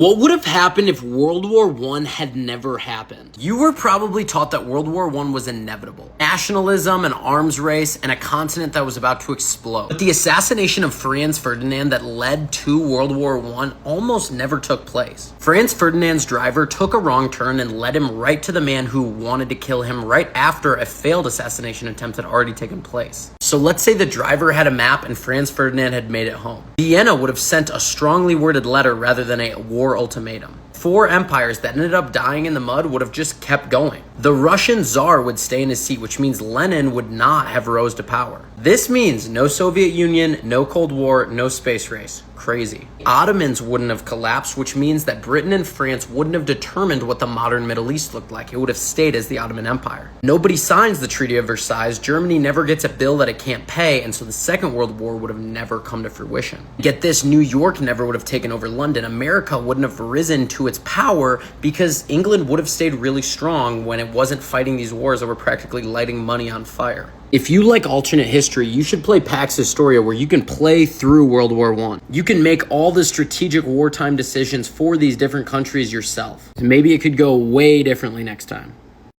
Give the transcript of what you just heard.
What would have happened if World War I had never happened? You were probably taught that World War I was inevitable. Nationalism, an arms race, and a continent that was about to explode. But the assassination of Franz Ferdinand that led to World War I almost never took place. Franz Ferdinand's driver took a wrong turn and led him right to the man who wanted to kill him right after a failed assassination attempt had already taken place. So let's say the driver had a map and Franz Ferdinand had made it home. Vienna would have sent a strongly worded letter rather than a war ultimatum. 4 empires that ended up dying in the mud would have just kept going. The Russian Tsar would stay in his seat, which means Lenin would not have rose to power. This means no Soviet Union, no Cold War, no space race. Crazy. Ottomans wouldn't have collapsed, which means that Britain and France wouldn't have determined what the modern Middle East looked like. It would have stayed as the Ottoman Empire. Nobody signs the Treaty of Versailles, Germany never gets a bill that it can't pay, and so the Second World War would have never come to fruition. Get this, New York never would have taken over London. America wouldn't have risen to its power because England would have stayed really strong when it wasn't fighting these wars that were practically lighting money on fire. If you like alternate history, you should play Pax Historia, where you can play through World War I. You can make all the strategic wartime decisions for these different countries yourself. Maybe it could go way differently next time.